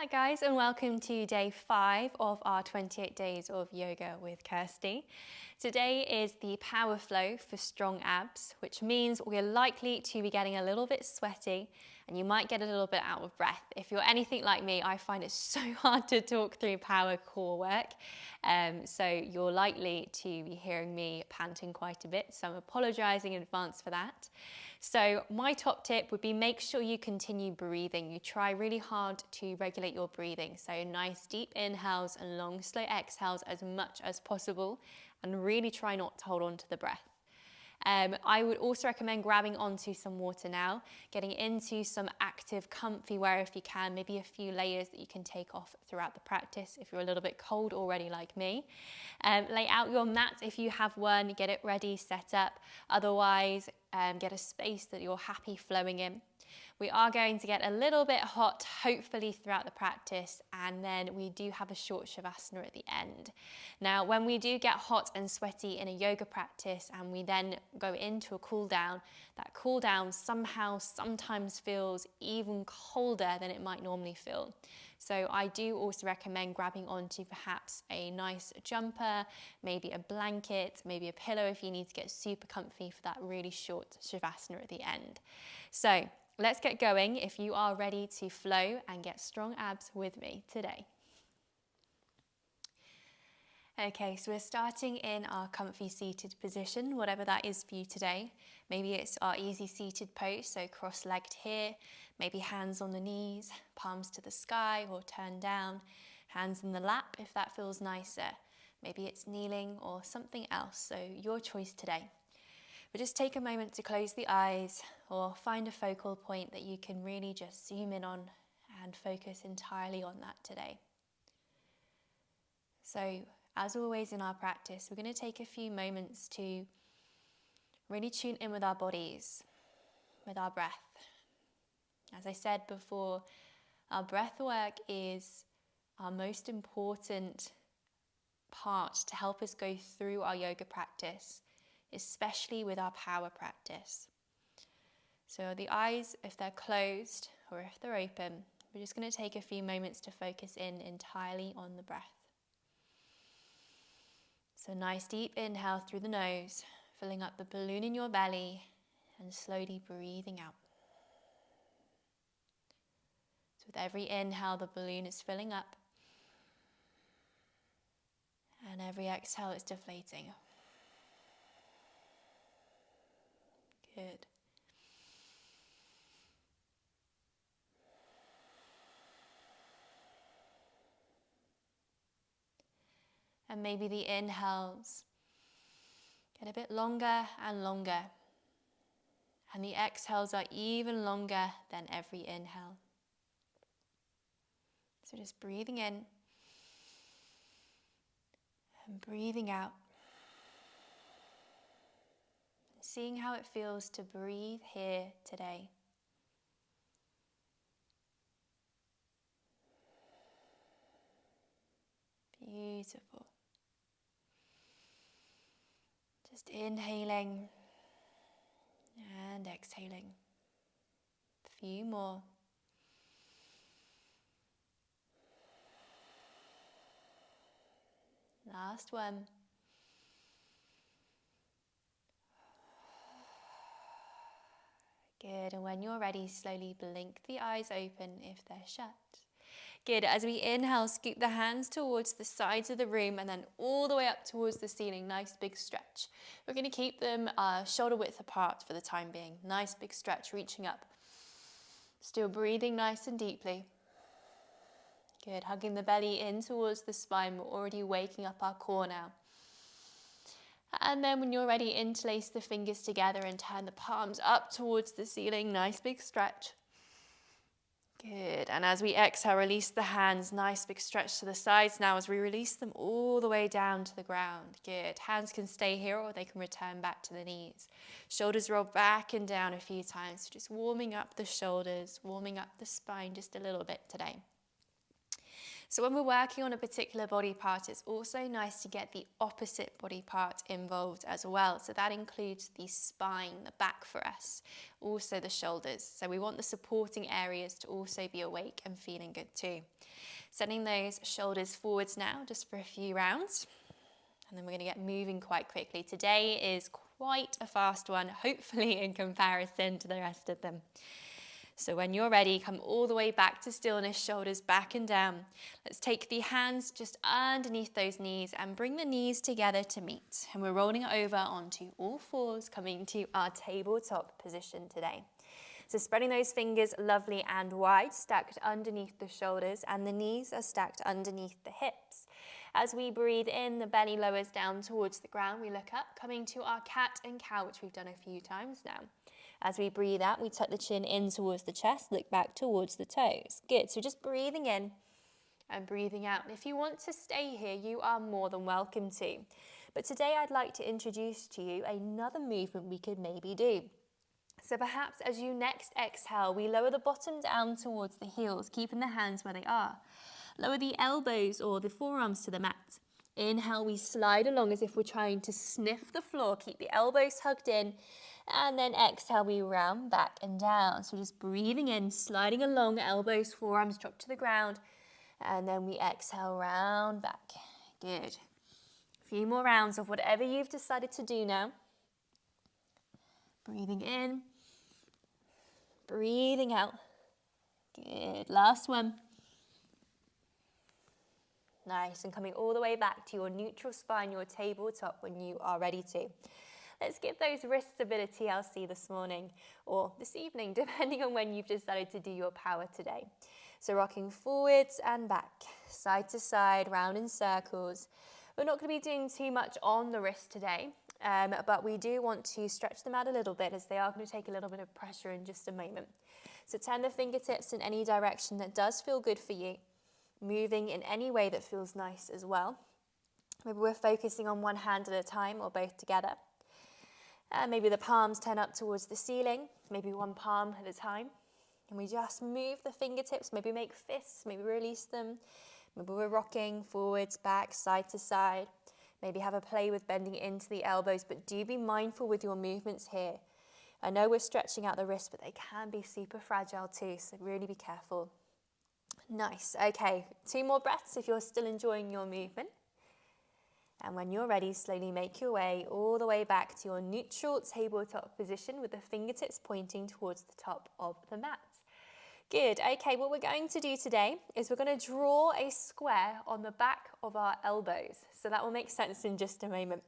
Hi guys, and welcome to day 5 of our 28 days of yoga with Kirstie. Today is the power flow for strong abs, which means we're likely to be getting a little bit sweaty and you might get a little bit out of breath. If you're anything like me, I find it so hard to talk through power core work. So you're likely to be hearing me panting quite a bit, so I'm apologizing in advance for that. So my top tip would be make sure you continue breathing. You try really hard to regulate your breathing. So nice deep inhales and long slow exhales as much as possible, and really try not to hold on to the breath. I would also recommend grabbing onto some water now, getting into some active comfy wear if you can, maybe a few layers that you can take off throughout the practice if you're a little bit cold already like me. Lay out your mat if you have one, get it ready, set up. Otherwise, get a space that you're happy flowing in. We are going to get a little bit hot, hopefully throughout the practice, and then we do have a short shavasana at the end. Now, when we do get hot and sweaty in a yoga practice and we then go into a cool down, that cool down somehow sometimes feels even colder than it might normally feel. So I do also recommend grabbing onto perhaps a nice jumper, maybe a blanket, maybe a pillow if you need to get super comfy for that really short shavasana at the end. So let's get going if you are ready to flow and get strong abs with me today. Okay, so we're starting in our comfy seated position, whatever that is for you today. Maybe it's our easy seated pose, so cross-legged here, maybe hands on the knees, palms to the sky or turned down, hands in the lap if that feels nicer. Maybe it's kneeling or something else, so your choice today. But just take a moment to close the eyes or find a focal point that you can really just zoom in on and focus entirely on that today. So, as always in our practice, we're going to take a few moments to really tune in with our bodies, with our breath. As I said before, our breath work is our most important part to help us go through our yoga practice, especially with our power practice. So the eyes, if they're closed or if they're open, we're just going to take a few moments to focus in entirely on the breath. So nice deep inhale through the nose, filling up the balloon in your belly and slowly breathing out. So with every inhale, the balloon is filling up, and every exhale it's deflating. Good. And maybe the inhales get a bit longer and longer, and the exhales are even longer than every inhale. So just breathing in and breathing out, and seeing how it feels to breathe here today. Beautiful. Just inhaling and exhaling. A few more. Last one. Good, and when you're ready, slowly blink the eyes open if they're shut. Good, as we inhale, scoop the hands towards the sides of the room and then all the way up towards the ceiling. Nice big stretch. We're going to keep them shoulder width apart for the time being. Nice big stretch, reaching up. Still breathing nice and deeply. Good, hugging the belly in towards the spine. We're already waking up our core now. And then when you're ready, interlace the fingers together and turn the palms up towards the ceiling. Nice big stretch. Good, and as we exhale, release the hands. Nice big stretch to the sides now as we release them all the way down to the ground. Good, hands can stay here or they can return back to the knees. Shoulders roll back and down a few times. So just warming up the shoulders, warming up the spine just a little bit today. So when we're working on a particular body part, it's also nice to get the opposite body part involved as well. So that includes the spine, the back for us, also the shoulders. So we want the supporting areas to also be awake and feeling good too. Sending those shoulders forwards now, just for a few rounds. And then we're going to get moving quite quickly. Today is quite a fast one, hopefully in comparison to the rest of them. So when you're ready, come all the way back to stillness, shoulders back and down. Let's take the hands just underneath those knees and bring the knees together to meet. And we're rolling over onto all fours, coming to our tabletop position today. So spreading those fingers lovely and wide, stacked underneath the shoulders, and the knees are stacked underneath the hips. As we breathe in, the belly lowers down towards the ground. We look up, coming to our cat and cow, which we've done a few times now. As we breathe out, we tuck the chin in towards the chest, look back towards the toes. Good, so just breathing in and breathing out. And if you want to stay here, you are more than welcome to. But today I'd like to introduce to you another movement we could maybe do. So perhaps as you next exhale, we lower the bottom down towards the heels, keeping the hands where they are. Lower the elbows or the forearms to the mat. Inhale, we slide along as if we're trying to sniff the floor. Keep the elbows hugged in. And then exhale, we round back and down. So just breathing in, sliding along, elbows, forearms drop to the ground. And then we exhale, round back. Good. A few more rounds of whatever you've decided to do now. Breathing in. Breathing out. Good. Last one. Nice. And coming all the way back to your neutral spine, your tabletop when you are ready to. Let's give those wrists a bit of TLC this morning or this evening, depending on when you've decided to do your power today. So rocking forwards and back, side to side, round in circles. We're not going to be doing too much on the wrist today, but we do want to stretch them out a little bit as they are going to take a little bit of pressure in just a moment. So turn the fingertips in any direction that does feel good for you, moving in any way that feels nice as well. Maybe we're focusing on one hand at a time or both together. Maybe the palms turn up towards the ceiling, maybe one palm at a time. And we just move the fingertips, maybe make fists, maybe release them. Maybe we're rocking forwards, back, side to side. Maybe have a play with bending into the elbows, but do be mindful with your movements here. I know we're stretching out the wrists, but they can be super fragile too, so really be careful. Nice, okay, 2 more breaths if you're still enjoying your movement. And when you're ready, slowly make your way all the way back to your neutral tabletop position with the fingertips pointing towards the top of the mat. Good, okay, what we're going to do today is we're going to draw a square on the back of our elbows. So that will make sense in just a moment.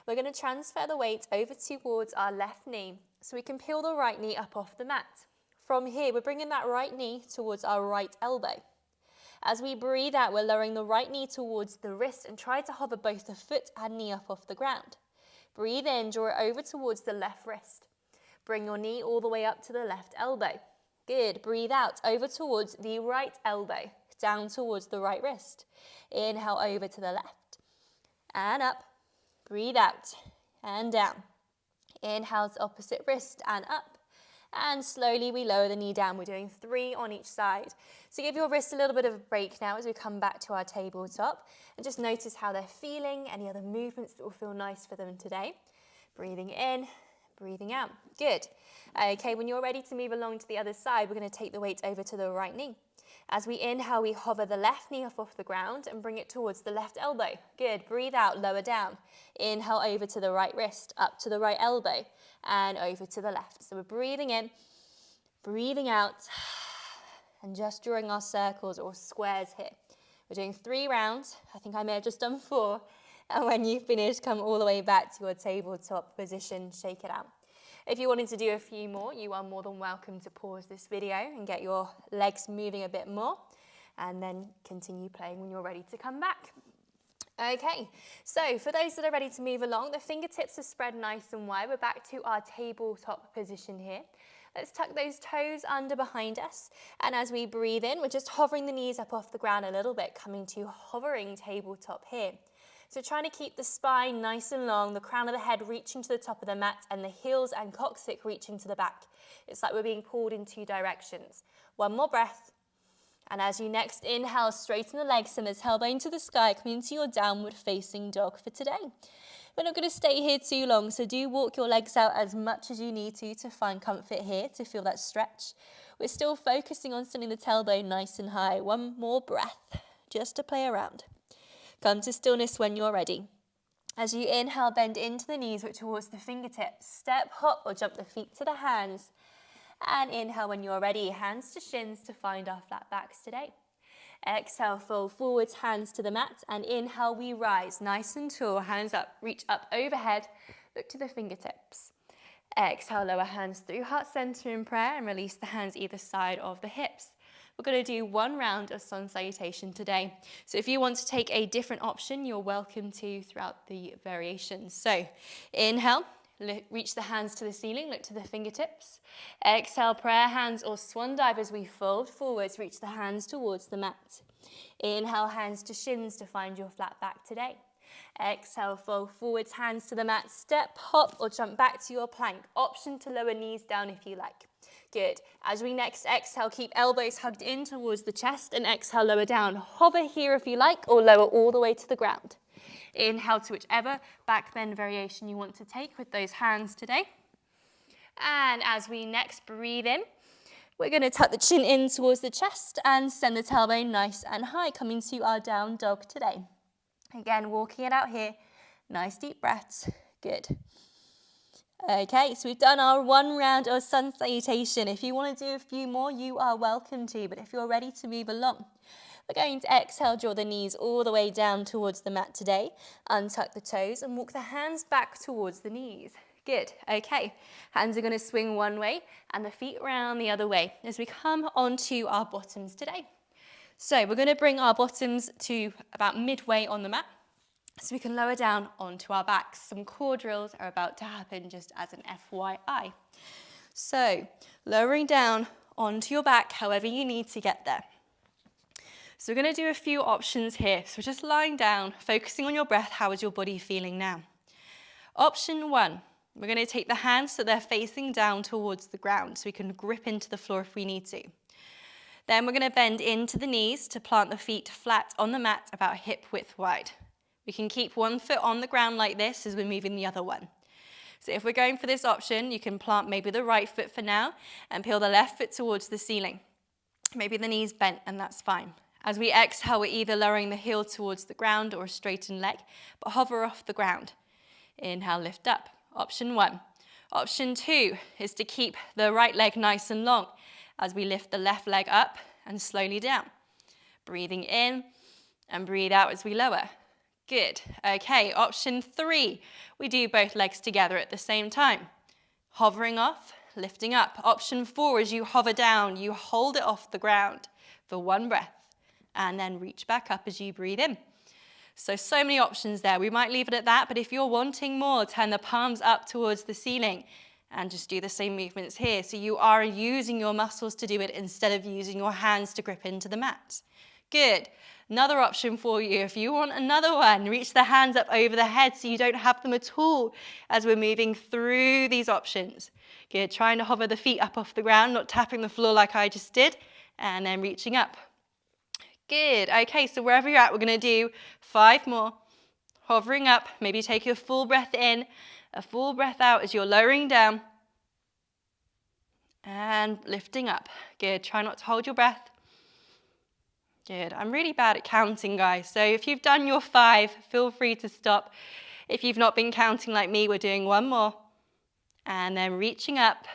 We're going to transfer the weight over towards our left knee so we can peel the right knee up off the mat. From here, we're bringing that right knee towards our right elbow. As we breathe out, we're lowering the right knee towards the wrist and try to hover both the foot and knee up off the ground. Breathe in, draw it over towards the left wrist. Bring your knee all the way up to the left elbow. Good. Breathe out, over towards the right elbow, down towards the right wrist. Inhale over to the left and up. Breathe out and down. Inhale to opposite wrist and up. And slowly we lower the knee down. We're doing 3 on each side. So give your wrist a little bit of a break now as we come back to our tabletop. And just notice how they're feeling, any other movements that will feel nice for them today. Breathing in, breathing out. Good. Okay, when you're ready to move along to the other side, we're going to take the weight over to the right knee. As we inhale, we hover the left knee off the ground and bring it towards the left elbow. Good. Breathe out, lower down. Inhale over to the right wrist, up to the right elbow, and over to the left. So we're breathing in, breathing out, and just drawing our circles or squares here. We're doing 3 rounds. I think I may have just done 4. And when you finish, come all the way back to your tabletop position, shake it out. If you wanted to do a few more, you are more than welcome to pause this video and get your legs moving a bit more, and then continue playing when you're ready to come back. Okay, so for those that are ready to move along, the fingertips are spread nice and wide. We're back to our tabletop position here. Let's tuck those toes under behind us, and as we breathe in, we're just hovering the knees up off the ground a little bit, coming to hovering tabletop here. So trying to keep the spine nice and long, the crown of the head reaching to the top of the mat, and the heels and coccyx reaching to the back. It's like we're being pulled in 2 directions. 1 more breath. And as you next inhale, straighten the legs and the tailbone to the sky, coming into your downward facing dog for today. We're not going to stay here too long, so do walk your legs out as much as you need to find comfort here, to feel that stretch. We're still focusing on sending the tailbone nice and high. 1 more breath. just to play around. Come to stillness when you're ready. As you inhale, bend into the knees, look towards the fingertips. Step, hop, or jump the feet to the hands. And inhale when you're ready, hands to shins to find our flat backs today. Exhale, fold forwards, hands to the mat. And inhale, we rise, nice and tall, hands up, reach up overhead, look to the fingertips. Exhale, lower hands through heart center in prayer and release the hands either side of the hips. We're going to do one round of sun salutation today. So if you want to take a different option, you're welcome to throughout the variations. So inhale, reach the hands to the ceiling, look to the fingertips. Exhale, prayer hands or swan dive as we fold forwards, reach the hands towards the mat. Inhale, hands to shins to find your flat back today. Exhale, fold forwards, hands to the mat, step, hop, or jump back to your plank. Option to lower knees down if you like. Good. As we next exhale, keep elbows hugged in towards the chest and exhale, lower down. Hover here if you like or lower all the way to the ground. Inhale to whichever back bend variation you want to take with those hands today. And as we next breathe in, we're going to tuck the chin in towards the chest and send the tailbone nice and high, coming to our down dog today. Again, walking it out here. Nice deep breaths. Good. Okay, so we've done our one round of sun salutation. If you want to do a few more, you are welcome to, but if you're ready to move along, we're going to exhale, draw the knees all the way down towards the mat today. Untuck the toes and walk the hands back towards the knees. Good, okay. Hands are going to swing one way and the feet round the other way as we come onto our bottoms today. So we're going to bring our bottoms to about midway on the mat so we can lower down onto our backs. Some core drills are about to happen just as an FYI. So lowering down onto your back however you need to get there. So we're going to do a few options here. So just lying down, focusing on your breath. How is your body feeling now? Option one, we're going to take the hands so they're facing down towards the ground so we can grip into the floor if we need to. Then we're going to bend into the knees to plant the feet flat on the mat about hip width wide. We can keep one foot on the ground like this as we're moving the other one. So if we're going for this option, you can plant maybe the right foot for now and peel the left foot towards the ceiling. Maybe the knees bent and that's fine. As we exhale, we're either lowering the heel towards the ground or a straightened leg, but hover off the ground. Inhale, lift up. Option one. Option two is to keep the right leg nice and long as we lift the left leg up and slowly down. Breathing in and breathe out as we lower. Good. Okay, option three. We do both legs together at the same time. Hovering off, lifting up. Option four is you hover down, you hold it off the ground for one breath and then reach back up as you breathe in. So many options there. We might leave it at that, but if you're wanting more, turn the palms up towards the ceiling and just do the same movements here. So you are using your muscles to do it instead of using your hands to grip into the mat. Good. Another option for you, if you want another one, reach the hands up over the head so you don't have them at all as we're moving through these options. Good. Trying to hover the feet up off the ground, not tapping the floor like I just did, and then reaching up. Good. Okay, so wherever you're at, we're going to do 5 more. Hovering up, maybe take a full breath in, a full breath out as you're lowering down. And lifting up. Good. Try not to hold your breath. Good. I'm really bad at counting, guys. So if you've done your 5, feel free to stop. If you've not been counting like me, we're doing 1 more. And then reaching up.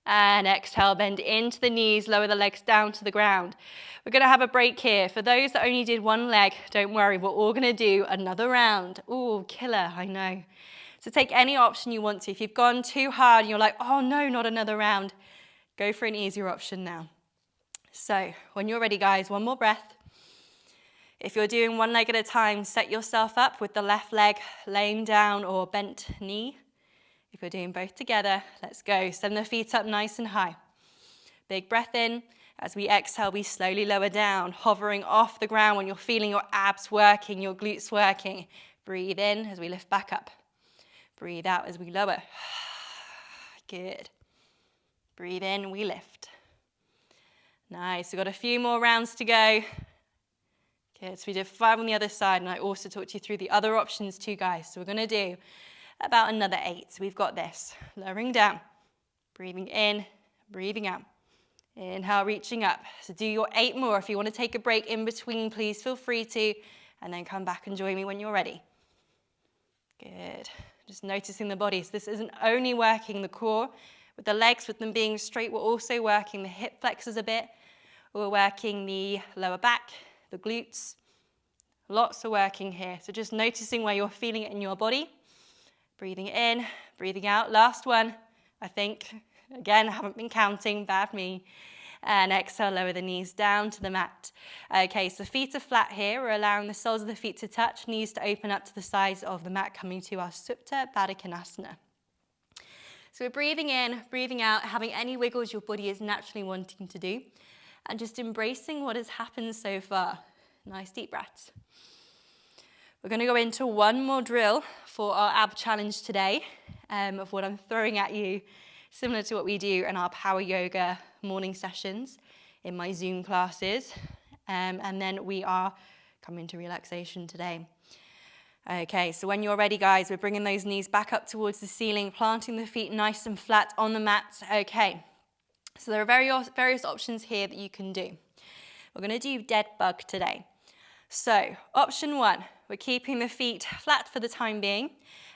And exhale, bend into the knees, lower the legs down to the ground. We're going to have a break here. For those that only did 1 leg, don't worry, we're all going to do another round. Ooh, killer, I know. So take any option you want to. If you've gone too hard and you're like, oh no, not another round, go for an easier option now. So when you're ready, guys, 1 more breath. If you're doing 1 leg at a time, set yourself up with the left leg laying down or bent knee. If you're doing both together, let's go. Send the feet up nice and high. Big breath in. As we exhale, we slowly lower down, hovering off the ground when you're feeling your abs working, your glutes working. Breathe in as we lift back up. Breathe out as we lower. Good. Breathe in, we lift. Nice, we've got a few more rounds to go. Good, so we did 5 on the other side, and I also talked you through the other options too, guys. So we're going to do about another 8. So we've got this. Lowering down, breathing in, breathing out. Inhale, reaching up. So do your 8 more. If you want to take a break in between, please feel free to, and then come back and join me when you're ready. Good. Just noticing the body. So this isn't only working the core with the legs, with them being straight, we're also working the hip flexors a bit. We're working the lower back, the glutes. Lots of working here. So just noticing where you're feeling it in your body. Breathing in, breathing out. Last one, I think. Again, I haven't been counting, bad me. And exhale, lower the knees down to the mat. Okay, so feet are flat here. We're allowing the soles of the feet to touch, knees to open up to the sides of the mat, coming to our Supta Baddha Konasana. So we're breathing in, breathing out, having any wiggles your body is naturally wanting to do, and just embracing what has happened so far. Nice deep breaths. We're going to go into one more drill for our ab challenge today, of what I'm throwing at you, similar to what we do in our power yoga morning sessions in my Zoom classes. And then we are coming to relaxation today. Okay, so when you're ready, guys, we're bringing those knees back up towards the ceiling, planting the feet nice and flat on the mat. Okay, so there are various options here that you can do. We're going to do dead bug today. So option 1, we're keeping the feet flat for the time being,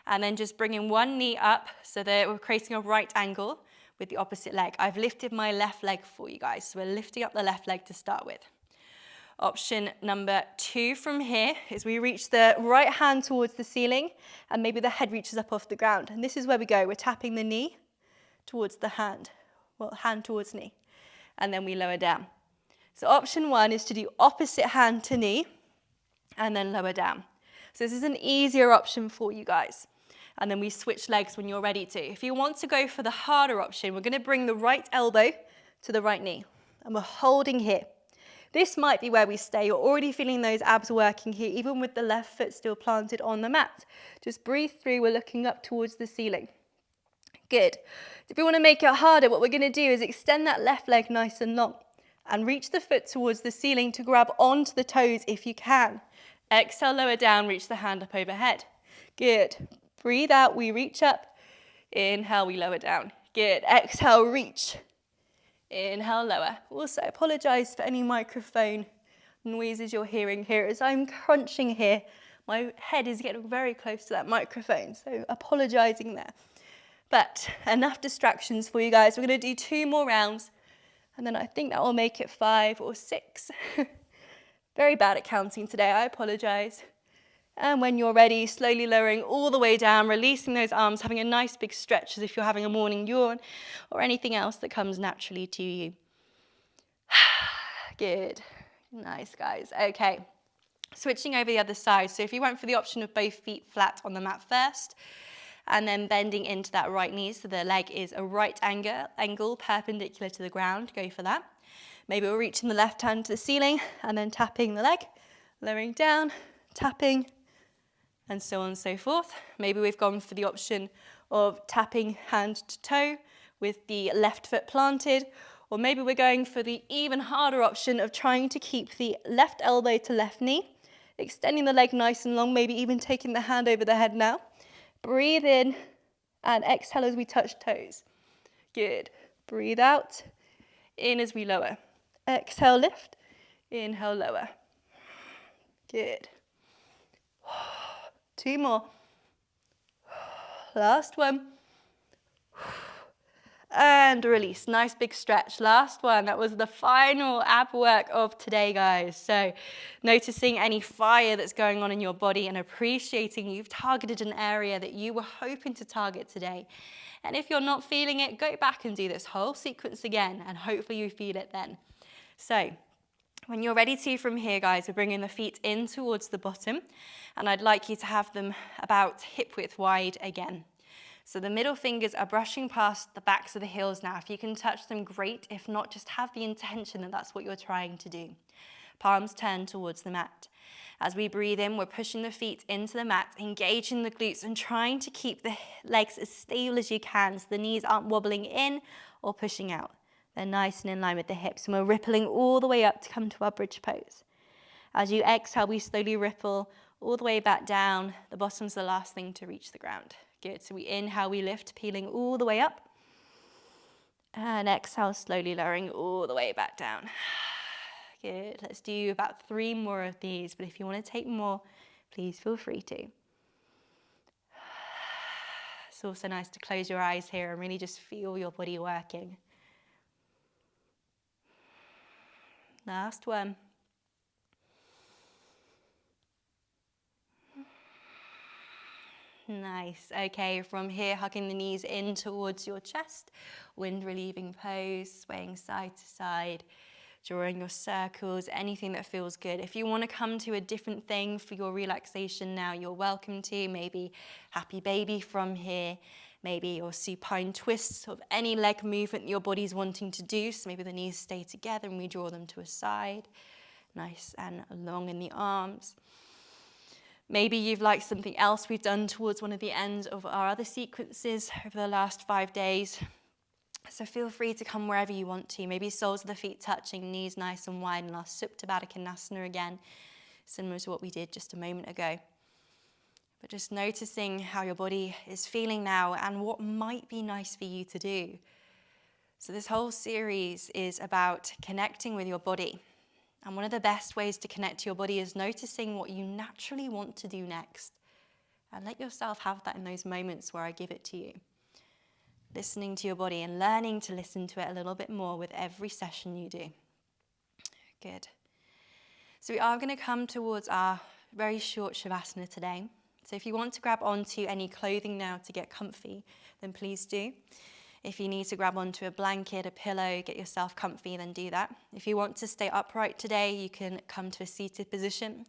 and then just bringing one knee up so that we're creating a right angle with the opposite leg. I've lifted my left leg for you guys, so we're lifting up the left leg to start with. Option number 2 from here is we reach the right hand towards the ceiling, and maybe the head reaches up off the ground. And this is where we go. We're tapping the knee towards the hand, well, hand towards knee, and then we lower down. So option 1 is to do opposite hand to knee, and then lower down. So this is an easier option for you guys. And then we switch legs when you're ready to. If you want to go for the harder option, we're going to bring the right elbow to the right knee. And we're holding here. This might be where we stay. You're already feeling those abs working here, even with the left foot still planted on the mat. Just breathe through. We're looking up towards the ceiling. Good. If we want to make it harder, what we're going to do is extend that left leg nice and long and reach the foot towards the ceiling to grab onto the toes if you can. Exhale, lower down, reach the hand up overhead. Good. Breathe out, we reach up. Inhale, we lower down. Good. Exhale, reach. Inhale, lower. Also, I apologize for any microphone noises you're hearing here. As I'm crunching here, my head is getting very close to that microphone, so apologizing there. But enough distractions for you guys. We're going to do 2 more rounds, and then I think that will make it 5 or 6. Very bad at counting today, I apologize. And when you're ready, slowly lowering all the way down, releasing those arms, having a nice big stretch as if you're having a morning yawn or anything else that comes naturally to you. Good. Nice, guys. Okay. Switching over the other side. So if you went for the option of both feet flat on the mat first, and then bending into that right knee so the leg is a right angle perpendicular to the ground, go for that. Maybe we're reaching the left hand to the ceiling and then tapping the leg, lowering down, tapping, and so on and so forth. Maybe we've gone for the option of tapping hand to toe with the left foot planted, or maybe we're going for the even harder option of trying to keep the left elbow to left knee, extending the leg nice and long, maybe even taking the hand over the head now. Breathe in and exhale as we touch toes. Good. Breathe out, in as we lower. Exhale, lift. Inhale, lower. Good. 2 more. Last one. And release. Nice big stretch. Last one. That was the final ab work of today, guys. So noticing any fire that's going on in your body and appreciating you've targeted an area that you were hoping to target today. And if you're not feeling it, go back and do this whole sequence again, and hopefully you feel it then. So when you're ready to from here, guys, we're bringing the feet in towards the bottom, and I'd like you to have them about hip width wide again. So the middle fingers are brushing past the backs of the heels now. If you can touch them, great. If not, just have the intention that that's what you're trying to do. Palms turned towards the mat. As we breathe in, we're pushing the feet into the mat, engaging the glutes and trying to keep the legs as stable as you can so the knees aren't wobbling in or pushing out. They're nice and in line with the hips, and we're rippling all the way up to come to our bridge pose. As you exhale, we slowly ripple all the way back down. The bottom's the last thing to reach the ground. Good. So we inhale, we lift, peeling all the way up. And exhale, slowly lowering all the way back down. Good. Let's do about 3 more of these, but if you want to take more, please feel free to. It's also nice to close your eyes here and really just feel your body working. Last one. Nice. Okay, from here, hugging the knees in towards your chest, wind relieving pose, swaying side to side, drawing your circles, anything that feels good. If you want to come to a different thing for your relaxation now, you're welcome to. Maybe happy baby from here, maybe your supine twists of any leg movement your body's wanting to do. So maybe the knees stay together and we draw them to a side. Nice and long in the arms. Maybe you've liked something else we've done towards one of the ends of our other sequences over the last 5 days. So feel free to come wherever you want to. Maybe soles of the feet touching, knees nice and wide, and our Supta Baddha Konasana again, similar to what we did just a moment ago. But just noticing how your body is feeling now and what might be nice for you to do. So this whole series is about connecting with your body. And one of the best ways to connect to your body is noticing what you naturally want to do next. And let yourself have that in those moments where I give it to you. Listening to your body and learning to listen to it a little bit more with every session you do. Good. So we are going to come towards our very short Shavasana today. So if you want to grab onto any clothing now to get comfy, then please do. If you need to grab onto a blanket, a pillow, get yourself comfy, then do that. If you want to stay upright today, you can come to a seated position.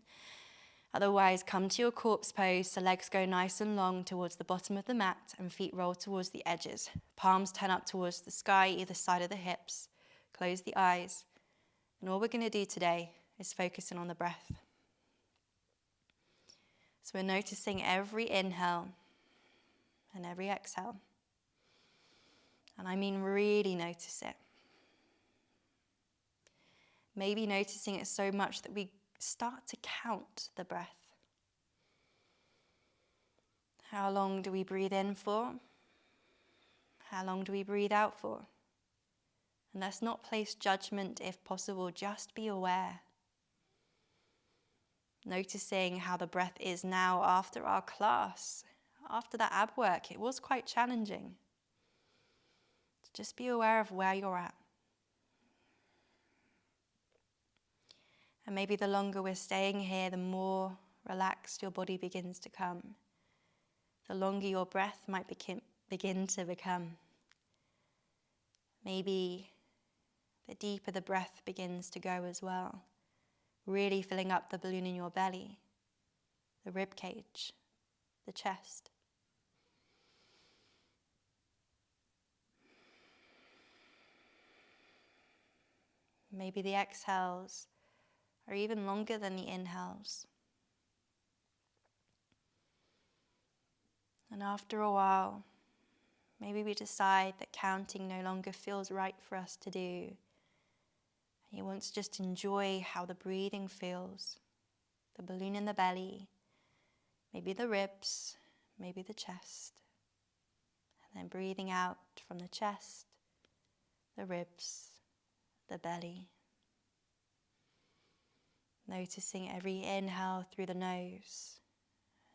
Otherwise, come to your corpse pose, so legs go nice and long towards the bottom of the mat and feet roll towards the edges. Palms turn up towards the sky, either side of the hips. Close the eyes. And all we're going to do today is focus in on the breath. So we're noticing every inhale and every exhale. And I mean really notice it. Maybe noticing it so much that we start to count the breath. How long do we breathe in for? How long do we breathe out for? And let's not place judgment if possible, just be aware. Noticing how the breath is now after our class, after that ab work. It was quite challenging. Just be aware of where you're at. And maybe the longer we're staying here, the more relaxed your body begins to come. The longer your breath might begin to become. Maybe the deeper the breath begins to go as well. Really filling up the balloon in your belly, the rib cage, the chest. Maybe the exhales are even longer than the inhales. And after a while, maybe we decide that counting no longer feels right for us to do. And you want to just enjoy how the breathing feels. The balloon in the belly, maybe the ribs, maybe the chest. And then breathing out from the chest, the ribs, the belly. Noticing every inhale through the nose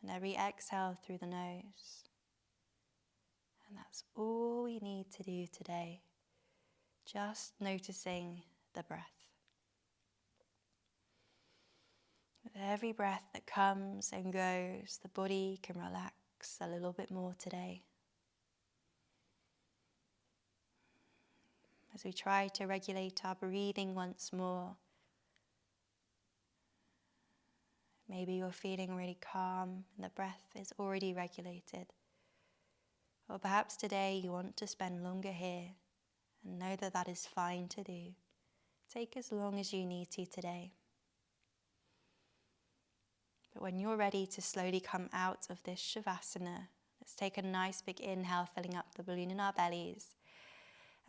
and every exhale through the nose. And that's all we need to do today. Just noticing the breath. With every breath that comes and goes, the body can relax a little bit more today. As we try to regulate our breathing once more, maybe you're feeling really calm and the breath is already regulated. Or perhaps today you want to spend longer here and know that that is fine to do. Take as long as you need to today. But when you're ready to slowly come out of this Shavasana, let's take a nice big inhale, filling up the balloon in our bellies.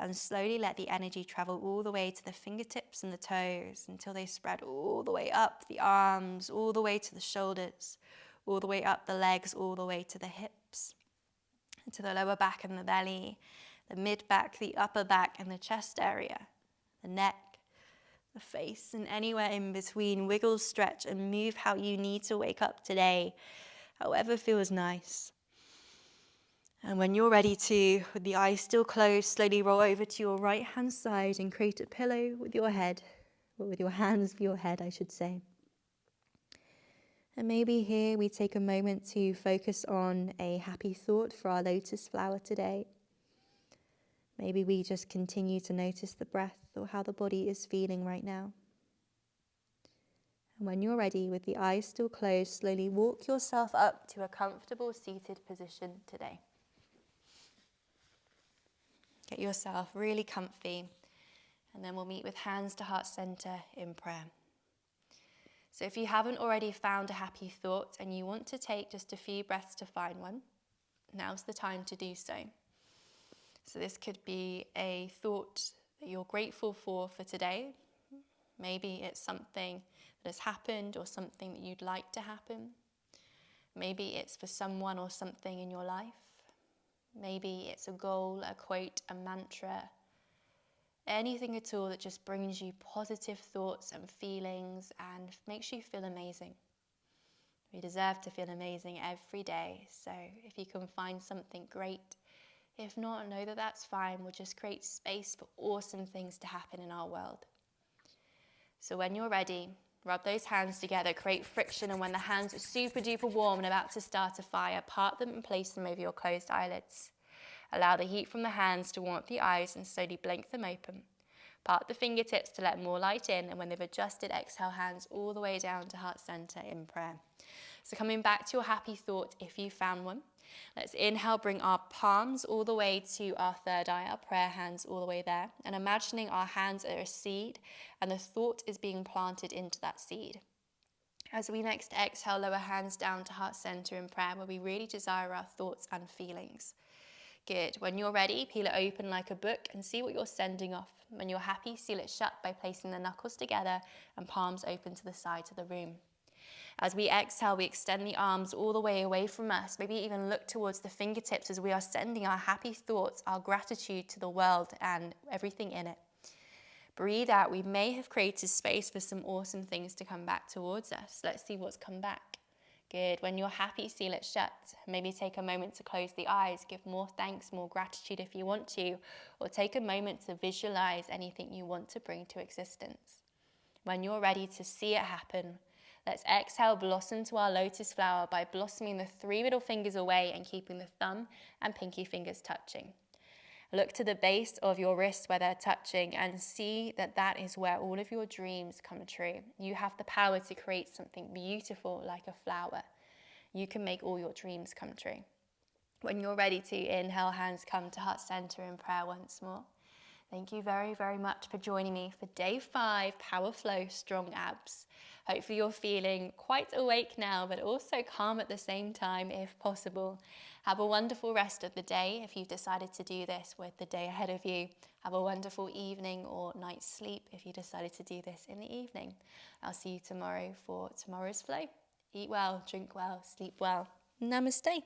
And slowly let the energy travel all the way to the fingertips and the toes until they spread all the way up the arms, all the way to the shoulders, all the way up the legs, all the way to the hips, to the lower back and the belly. the mid-back, the upper back, and the chest area, the neck, the face, and anywhere in between. Wiggle, stretch, and move how you need to wake up today, however feels nice. And when you're ready to, with the eyes still closed, slowly roll over to your right-hand side and create a pillow with your head, or with your hands for your head, I should say. And maybe here we take a moment to focus on a happy thought for our lotus flower today. Maybe we just continue to notice the breath or how the body is feeling right now. And when you're ready, with the eyes still closed, slowly walk yourself up to a comfortable seated position today. Get yourself really comfy, and then we'll meet with hands to heart center in prayer. So if you haven't already found a happy thought and you want to take just a few breaths to find one, now's the time to do so. So this could be a thought that you're grateful for today. Maybe it's something that has happened or something that you'd like to happen. Maybe it's for someone or something in your life. Maybe it's a goal, a quote, a mantra. Anything at all that just brings you positive thoughts and feelings and makes you feel amazing. We deserve to feel amazing every day. So if you can find something great, if not, know that that's fine. We'll just create space for awesome things to happen in our world. So when you're ready, rub those hands together, create friction, and when the hands are super duper warm and about to start a fire, part them and place them over your closed eyelids. Allow the heat from the hands to warm up the eyes and slowly blink them open. Part the fingertips to let more light in, and when they've adjusted, exhale hands all the way down to heart center in prayer. So coming back to your happy thought, if you found one, let's inhale, bring our palms all the way to our third eye, our prayer hands all the way there, and imagining our hands are a seed and the thought is being planted into that seed. As we next exhale, lower hands down to heart center in prayer, where we really desire our thoughts and feelings. Good. When you're ready, peel it open like a book and see what you're sending off. When you're happy, seal it shut by placing the knuckles together and palms open to the sides of the room. As we exhale, we extend the arms all the way away from us, maybe even look towards the fingertips as we are sending our happy thoughts, our gratitude to the world and everything in it. Breathe out. We may have created space for some awesome things to come back towards us. Let's see what's come back. Good. When you're happy, seal it shut. Maybe take a moment to close the eyes. Give more thanks, more gratitude if you want to, or take a moment to visualize anything you want to bring to existence. When you're ready to see it happen, let's exhale, blossom to our lotus flower by blossoming the 3 middle fingers away and keeping the thumb and pinky fingers touching. Look to the base of your wrist where they're touching and see that that is where all of your dreams come true. You have the power to create something beautiful like a flower. You can make all your dreams come true. When you're ready to inhale, hands come to heart center in prayer once more. Thank you very, very much for joining me for day 5, Power Flow, Strong Abs. Hopefully you're feeling quite awake now, but also calm at the same time if possible. Have a wonderful rest of the day if you've decided to do this with the day ahead of you. Have a wonderful evening or night's sleep if you decided to do this in the evening. I'll see you tomorrow for tomorrow's flow. Eat well, drink well, sleep well. Namaste.